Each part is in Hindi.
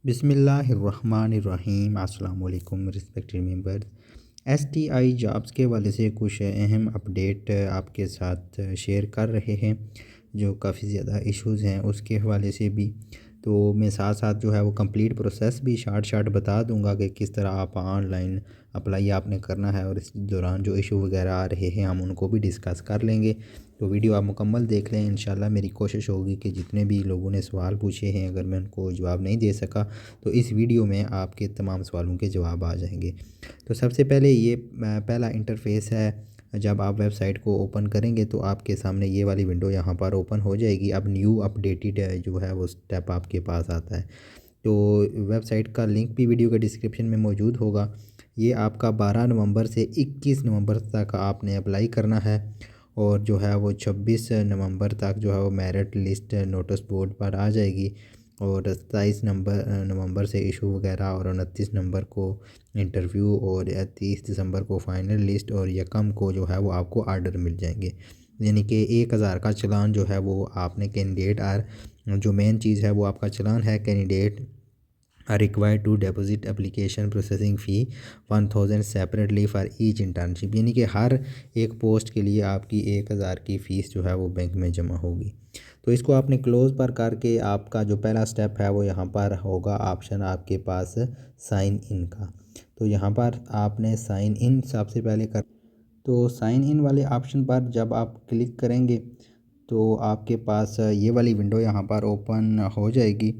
बिस्मिल्लाहिर्रहमानिर्रहीम। अस्सलाम वालेकुम रिस्पेक्टेड मेंबर्स। एसटीआई जॉब्स के हवाले से कुछ अहम अपडेट आपके साथ शेयर कर रहे हैं। जो काफ़ी ज़्यादा इश्यूज़ हैं उसके हवाले से भी, तो मैं साथ साथ जो है वो कंप्लीट प्रोसेस भी शार्ट बता दूंगा कि किस तरह आप ऑनलाइन अप्लाई आपने करना है, और इस दौरान जो इशू वगैरह आ रहे हैं हम उनको भी डिस्कस कर लेंगे। तो वीडियो आप मुकम्मल देख लें। इंशाल्लाह मेरी कोशिश होगी कि जितने भी लोगों ने सवाल पूछे हैं, अगर मैं उनको जवाब नहीं दे सका तो इस वीडियो में आपके तमाम सवालों के जवाब आ जाएंगे। तो सबसे पहले ये पहला इंटरफ़ेस है। जब आप वेबसाइट को ओपन करेंगे तो आपके सामने ये वाली विंडो यहाँ पर ओपन हो जाएगी। अब न्यू अपडेटेड जो है वो स्टेप आपके पास आता है। तो वेबसाइट का लिंक भी वीडियो के डिस्क्रिप्शन में मौजूद होगा। ये आपका 12 नवंबर से 21 नवंबर तक आपने अप्लाई करना है, और जो है वो 26 नवंबर तक जो है वो मेरिट लिस्ट नोटिस बोर्ड पर आ जाएगी। और 27 नवंबर से इशू वगैरह, और 29 नवंबर को इंटरव्यू, और 30 दिसंबर को फ़ाइनल लिस्ट, और यकम को जो है वो आपको आर्डर मिल जाएंगे। यानी कि 1000 का चलान जो है वो आपने कैंडिडेट जो मेन चीज़ है वो आपका चलान है। Candidate are required to deposit application processing fee 1000 separately for each internship. यानी कि हर एक पोस्ट के लिए आपकी 1000 की फ़ीस जो है वो बैंक में जमा होगी। तो इसको आपने क्लोज़ पर करके आपका जो पहला स्टेप है वो यहाँ पर होगा ऑप्शन आपके पास साइन इन का। तो यहाँ पर आपने साइन इन सबसे पहले कर, तो साइन इन वाले ऑप्शन पर जब आप क्लिक करेंगे तो आपके पास ये वाली विंडो यहाँ पर ओपन हो जाएगी।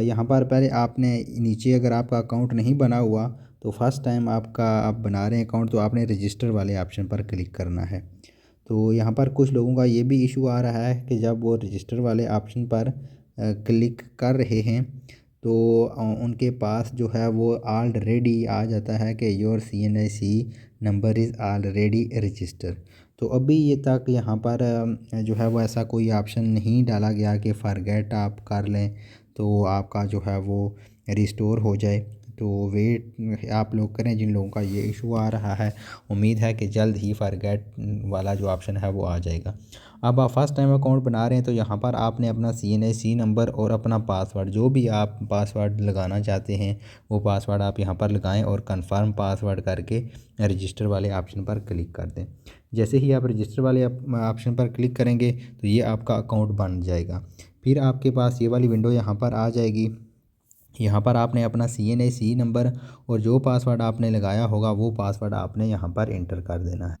यहाँ पर पहले आपने नीचे, अगर आपका अकाउंट नहीं बना हुआ तो फर्स्ट टाइम आपका आप बना रहे हैं अकाउंट, तो आपने रजिस्टर वाले ऑप्शन पर क्लिक करना है। तो यहाँ पर कुछ लोगों का ये भी इशू आ रहा है कि जब वो रजिस्टर वाले ऑप्शन पर क्लिक कर रहे हैं तो उनके पास जो है वो ऑलरेडी आ जाता है कि your CNIC number is already register. तो अभी ये तक यहाँ पर जो है वो ऐसा कोई ऑप्शन नहीं डाला गया कि फॉरगेट आप कर लें तो आपका जो है वो रिस्टोर हो जाए। तो वेट आप लोग करें जिन लोगों का ये इशू आ रहा है। उम्मीद है कि जल्द ही फॉरगेट वाला जो ऑप्शन है वो आ जाएगा। अब आप फर्स्ट टाइम अकाउंट बना रहे हैं तो यहाँ पर आपने अपना CNIC नंबर और अपना पासवर्ड, जो भी आप पासवर्ड लगाना चाहते हैं वो पासवर्ड आप यहाँ पर लगाएं, और कंफर्म पासवर्ड करके रजिस्टर वाले ऑप्शन पर क्लिक कर दें। जैसे ही आप रजिस्टर वाले ऑप्शन पर क्लिक करेंगे तो ये आपका अकाउंट बन जाएगा। फिर आपके पास ये वाली विंडो यहाँ पर आ जाएगी। यहाँ पर आपने अपना CNIC नंबर और जो पासवर्ड आपने लगाया होगा वो पासवर्ड आपने यहाँ पर इंटर कर देना है।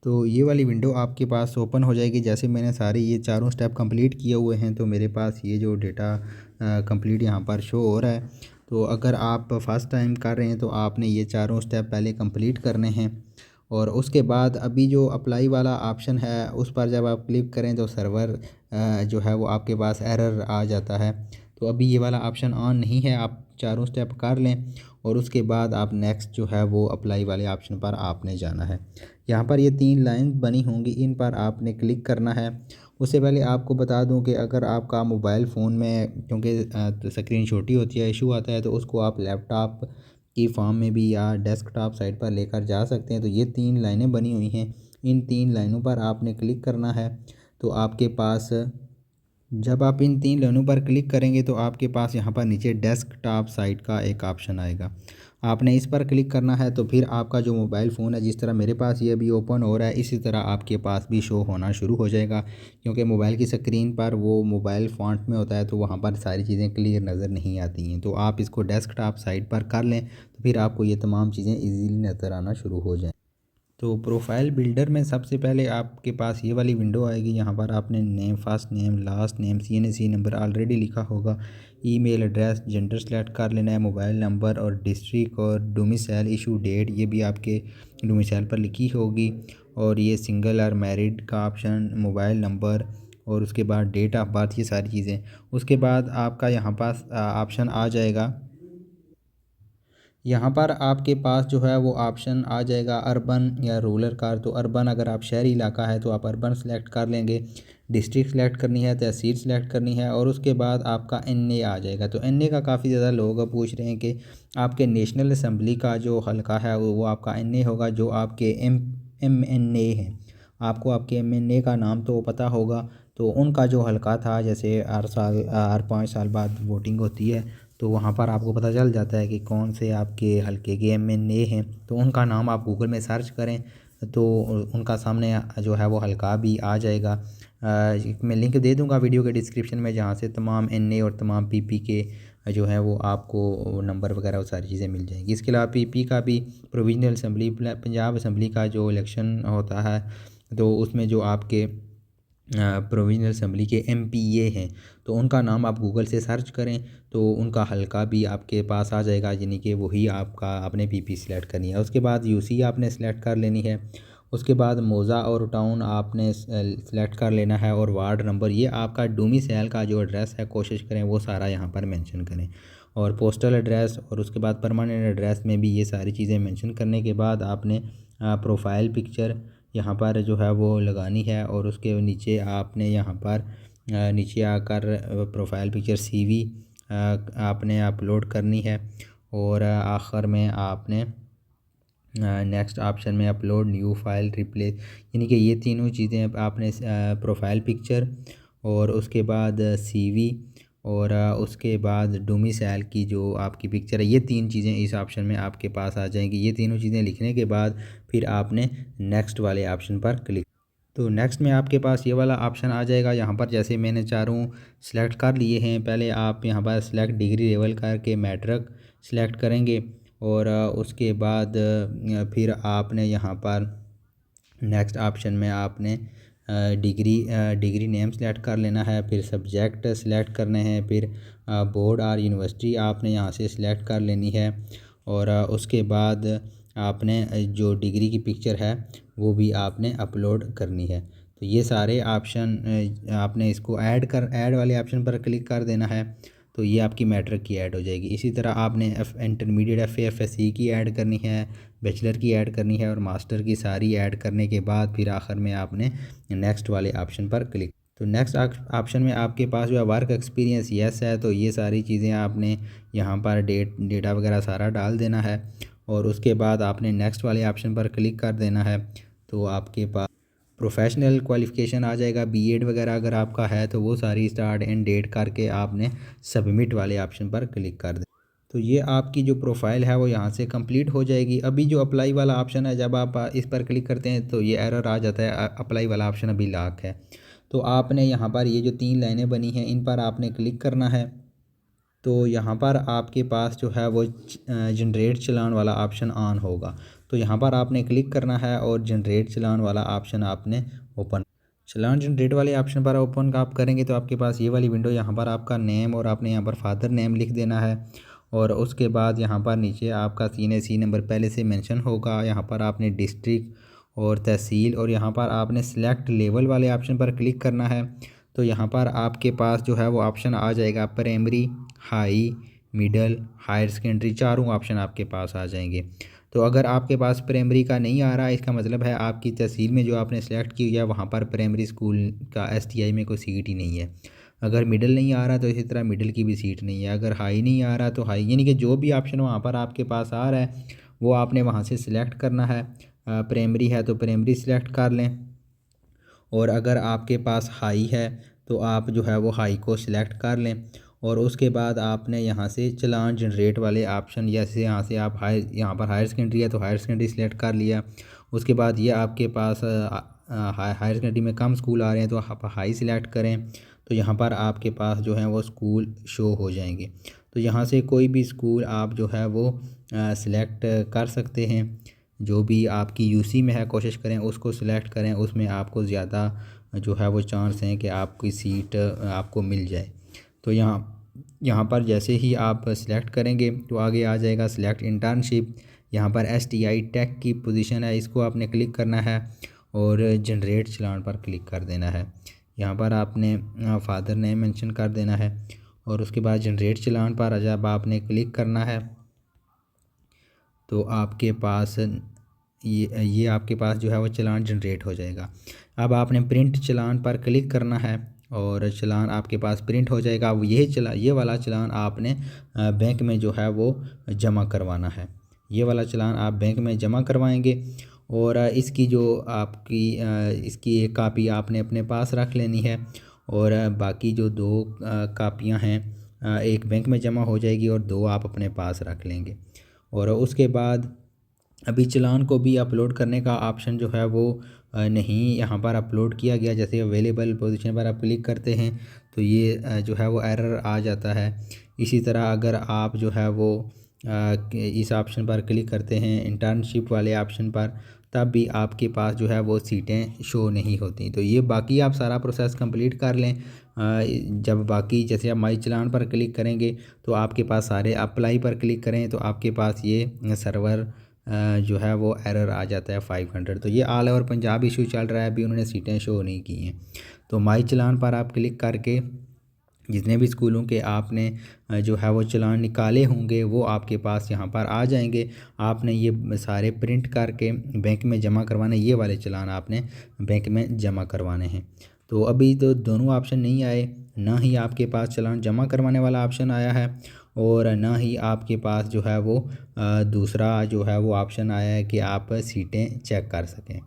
तो ये वाली विंडो आपके पास ओपन हो जाएगी। जैसे मैंने सारे ये चारों स्टेप कंप्लीट किए हुए हैं तो मेरे पास ये जो डेटा कंप्लीट यहाँ पर शो हो रहा है। तो अगर आप फर्स्ट टाइम कर रहे हैं तो आपने ये चारों स्टेप पहले कंप्लीट करने हैं, और उसके बाद अभी जो अप्लाई वाला ऑप्शन है उस पर जब आप क्लिक करें तो सर्वर जो है वो आपके पास एरर आ जाता है। तो अभी ये वाला ऑप्शन ऑन नहीं है, आप चारों स्टेप कर लें और उसके बाद आप नेक्स्ट जो है वो अप्लाई वाले ऑप्शन पर आपने जाना है। यहाँ पर ये 3 लाइन बनी होंगी, इन पर आपने क्लिक करना है। उससे पहले आपको बता दूं कि अगर आपका मोबाइल फ़ोन में, क्योंकि तो स्क्रीन छोटी होती है, इशू आता है, तो उसको आप लैपटॉप की फॉर्म में भी या डेस्कटॉप साइट पर लेकर जा सकते हैं। तो ये 3 लाइनें बनी हुई हैं, इन 3 लाइनों पर आपने क्लिक करना है। तो आपके पास जब आप इन 3 लाइनों पर क्लिक करेंगे तो आपके पास यहाँ पर नीचे डेस्कटॉप साइट का एक ऑप्शन आएगा, आपने इस पर क्लिक करना है। तो फिर आपका जो मोबाइल फ़ोन है, जिस तरह मेरे पास ये अभी ओपन हो रहा है, इसी तरह आपके पास भी शो होना शुरू हो जाएगा। क्योंकि मोबाइल की स्क्रीन पर वो मोबाइल फ़ॉन्ट में होता है तो वहाँ पर सारी चीज़ें क्लियर नज़र नहीं आती हैं। तो आप इसको डेस्कटॉप साइट पर कर लें तो फिर आपको ये तमाम चीज़ें ईज़िली नज़र आना शुरू हो जाएँ। तो प्रोफाइल बिल्डर में सबसे पहले आपके पास ये वाली विंडो आएगी। यहाँ पर आपने name, first name, last name, CNIC number already लिखा होगा, ईमेल एड्रेस, जेंडर सेलेक्ट कर लेना है, मोबाइल नंबर और डिस्ट्रिक्ट और डोमिसाइल, इशू डेट ये भी आपके डोमिसाइल पर लिखी होगी, और ये सिंगल और मैरिड का ऑप्शन, मोबाइल नंबर, और उसके बाद डेट ऑफ बर्थ, ये सारी चीज़ें। उसके बाद आपका यहाँ पास ऑप्शन आ जाएगा, यहाँ पर आपके पास जो है वो ऑप्शन आ जाएगा अर्बन या रूरल का। तो अर्बन अगर आप शहरी इलाका है तो आप अर्बन सेलेक्ट कर लेंगे, डिस्ट्रिक्ट सेलेक्ट करनी है, तहसील सेलेक्ट करनी है, और उसके बाद आपका NA आ जाएगा। तो NA का काफ़ी ज़्यादा लोग अब पूछ रहे हैं कि आपके नेशनल असम्बली का जो हल्का है वो आपका NA होगा। जो आपके MNA हैं, आपको आपके MNA का नाम तो पता होगा, तो उनका जो हल्का था, जैसे हर साल हर 5 साल बाद वोटिंग होती है, तो वहाँ पर आपको पता चल जाता है कि कौन से आपके हलके के एमएनए हैं। तो उनका नाम आप गूगल में सर्च करें तो उनका सामने जो है वो हलका भी आ जाएगा। मैं लिंक दे दूँगा वीडियो के डिस्क्रिप्शन में, जहाँ से तमाम एनए और तमाम पीपी के जो है वो आपको नंबर वगैरह वो सारी चीज़ें मिल जाएंगी। इसके अलावा पीपी का भी प्रोविजनल असम्बली पंजाब असम्बली का जो इलेक्शन होता है तो उसमें जो आपके प्रोविजनल असम्बली के एमपीए हैं तो उनका नाम आप गूगल से सर्च करें तो उनका हलका भी आपके पास आ जाएगा, यानी कि वही आपका आपने पीपी सिलेक्ट करनी है। उसके बाद यूसी आपने सेलेक्ट कर लेनी है। उसके बाद मौज़ा और टाउन आपने सेलेक्ट कर लेना है, और वार्ड नंबर ये आपका डोमिसाइल का जो एड्रेस है कोशिश करें वो सारा यहाँ पर मेंशन करें, और पोस्टल एड्रेस और उसके बाद परमानेंट एड्रेस में भी ये सारी चीज़ें मेंशन करने के बाद आपने प्रोफाइल पिक्चर यहाँ पर जो है वो लगानी है, और उसके नीचे आपने यहाँ पर नीचे आकर प्रोफाइल पिक्चर सीवी आपने अपलोड करनी है, और आखिर में आपने नेक्स्ट ऑप्शन में अपलोड न्यू फाइल रिप्लेस, यानी कि ये तीनों चीज़ें आपने प्रोफाइल पिक्चर और उसके बाद सीवी और उसके बाद डोमिसाइल की जो आपकी पिक्चर है, ये तीन चीज़ें इस ऑप्शन में आपके पास आ जाएंगी। ये तीनों चीज़ें लिखने के बाद फिर आपने नेक्स्ट वाले ऑप्शन पर क्लिक, तो नेक्स्ट में आपके पास ये वाला ऑप्शन आ जाएगा। यहाँ पर जैसे मैंने चारों सेलेक्ट कर लिए हैं, पहले आप यहाँ पर सेलेक्ट डिग्री लेवल करके मैट्रिक सेलेक्ट करेंगे, और उसके बाद फिर आपने यहाँ पर नेक्स्ट ऑप्शन में आपने डिग्री नेम सेलेक्ट कर लेना है, फिर सब्जेक्ट सेलेक्ट करने हैं, फिर बोर्ड और यूनिवर्सिटी आपने यहाँ से सिलेक्ट कर लेनी है, और उसके बाद आपने जो डिग्री की पिक्चर है वो भी आपने अपलोड करनी है। तो ये सारे ऑप्शन आपने इसको ऐड वाले ऑप्शन पर क्लिक कर देना है, तो ये आपकी मैट्रिक की ऐड हो जाएगी। इसी तरह आपने इंटरमीडिएट एफएससी की ऐड करनी है, बैचलर की ऐड करनी है, और मास्टर की सारी ऐड करने के बाद फिर आखिर में आपने नेक्स्ट वाले ऑप्शन पर क्लिक, तो नेक्स्ट ऑप्शन में आपके पास जो है वर्क एक्सपीरियंस यस है, तो ये सारी चीज़ें आपने यहाँ पर डेटा वगैरह सारा डाल देना है, और उसके बाद आपने नेक्स्ट वाले ऑप्शन पर क्लिक कर देना है। तो आपके पास प्रोफेशनल क्वालिफ़िकेशन आ जाएगा, बीएड वगैरह अगर आपका है तो वो सारी स्टार्ट एंड डेट करके आपने सबमिट वाले ऑप्शन पर क्लिक कर दें। तो ये आपकी जो प्रोफाइल है वो यहाँ से कंप्लीट हो जाएगी। अभी जो अप्लाई वाला ऑप्शन है, जब आप इस पर क्लिक करते हैं तो ये एरर आ जाता है, अप्लाई वाला ऑप्शन अभी लॉक है। तो आपने यहाँ पर ये जो 3 लाइनें बनी हैं इन पर आपने क्लिक करना है। तो यहाँ पर आपके पास जो है वो जनरेट चलान वाला ऑप्शन ऑन होगा, तो यहाँ पर आपने क्लिक करना है और जनरेट चलान वाला ऑप्शन आपने ओपन, चलान जनरेट वाले ऑप्शन पर ओपन आप करेंगे तो आपके पास ये वाली विंडो, यहाँ पर आपका नेम और आपने यहाँ पर फादर नेम लिख देना है, और उसके बाद यहाँ पर नीचे आपका CNC नंबर पहले से मेंशन होगा। यहाँ पर आपने डिस्ट्रिक्ट और तहसील, और यहाँ पर आपने सेलेक्ट लेवल वाले ऑप्शन पर क्लिक करना है। तो यहाँ पर आपके पास जो है वो ऑप्शन आ जाएगा primary, high, middle, higher secondary, चारों ऑप्शन आपके पास आ जाएंगे। तो अगर आपके पास प्राइमरी का नहीं आ रहा है, इसका मतलब है आपकी तहसील में जो आपने सेलेक्ट की है वहाँ पर प्राइमरी स्कूल का STI में कोई सीट ही नहीं है। अगर मिडल नहीं आ रहा तो इसी तरह मिडल की भी सीट नहीं है। अगर हाई नहीं आ रहा तो हाई, यानी कि जो भी ऑप्शन वहाँ पर आपके पास आ रहा है वो आपने वहाँ से सिलेक्ट करना है। प्राइमरी है तो प्राइमरी सिलेक्ट कर लें, और अगर आपके पास हाई है तो आप जो है वो हाई को सिलेक्ट कर लें, और उसके बाद आपने यहाँ से चलान जनरेट वाले ऑप्शन, जैसे यहाँ से आप यहाँ पर हायर सेकेंडरी है तो हायर सेकेंडरी सिलेक्ट कर लिया। उसके बाद ये आपके पास हायर सेकेंडरी में कम स्कूल आ रहे हैं तो आप हाई सिलेक्ट करें, तो यहाँ पर आपके पास जो है वो स्कूल शो हो जाएंगे। तो यहाँ से कोई भी स्कूल आप जो है वो सिलेक्ट कर सकते हैं, जो भी आपकी यूसी में है कोशिश करें उसको सिलेक्ट करें, उसमें आपको ज़्यादा जो है वो चांस हैं कि आपकी सीट आपको मिल जाए। तो यहाँ पर जैसे ही आप सिलेक्ट करेंगे तो आगे आ जाएगा सिलेक्ट इंटर्नशिप। यहाँ पर STI टेक की पोजीशन है, इसको आपने क्लिक करना है और जनरेट चलान पर क्लिक कर देना है। यहाँ पर आपने फादर नेम मेंशन कर देना है, और उसके बाद जनरेट चलान पर जब आपने क्लिक करना है तो आपके पास ये आपके पास जो है वो चलान जनरेट हो जाएगा। अब आपने प्रिंट चलान पर क्लिक करना है और चलान आपके पास प्रिंट हो जाएगा। अब ये वाला चलान आपने बैंक में जो है वो जमा करवाना है। ये वाला चलान आप बैंक में जमा करवाएंगे, और इसकी जो आपकी इसकी एक कापी आपने अपने पास रख लेनी है, और बाकी जो 2 कापियां हैं एक बैंक में जमा हो जाएगी और 2 आप अपने पास रख लेंगे। और उसके बाद अभी चालान को भी अपलोड करने का ऑप्शन जो है वो नहीं यहाँ पर अपलोड किया गया। जैसे अवेलेबल पोजीशन पर आप क्लिक करते हैं तो ये जो है वो एरर आ जाता है। इसी तरह अगर आप जो है वो इस ऑप्शन पर क्लिक करते हैं इंटर्नशिप वाले ऑप्शन पर, तब भी आपके पास जो है वो सीटें शो नहीं होती। तो ये बाकी आप सारा प्रोसेस कंप्लीट कर लें। जब बाकी जैसे आप माई चालान पर क्लिक करेंगे तो आपके पास सारे, अप्लाई पर क्लिक करें तो आपके पास ये सर्वर जो है वो एरर आ जाता है 500। तो ये ऑल ओवर पंजाब इशू चल रहा है, अभी उन्होंने सीटें शो नहीं की हैं। तो माई चालान पर आप क्लिक करके जितने भी स्कूलों के आपने जो है वो चालान निकाले होंगे वो आपके पास यहाँ पर आ जाएंगे। आपने ये सारे प्रिंट करके बैंक में जमा करवाने, ये वाले चालान आपने बैंक में जमा करवाने हैं। तो अभी तो दोनों ऑप्शन नहीं आए, ना ही आपके पास चालान जमा करवाने वाला ऑप्शन आया है और ना ही आपके पास जो है वो दूसरा जो है वो ऑप्शन आया है कि आप सीटें चेक कर सकें।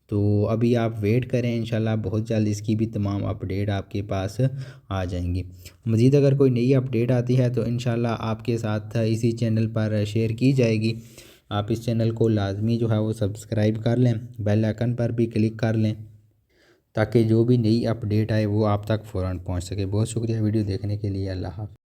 तो अभी आप वेट करें, इंशाल्लाह बहुत जल्द इसकी भी तमाम अपडेट आपके पास आ जाएंगी। मज़ीद अगर कोई नई अपडेट आती है तो इंशाल्लाह आपके साथ इसी चैनल पर शेयर की जाएगी। आप इस चैनल को लाजमी जो है वो सब्सक्राइब कर लें, बेल आइकन पर भी क्लिक कर लें ताकि जो भी नई अपडेट आए वो आप तक फ़ौरन पहुंच सके। बहुत शुक्रिया वीडियो देखने के लिए। अल्लाह हाफ़िज़।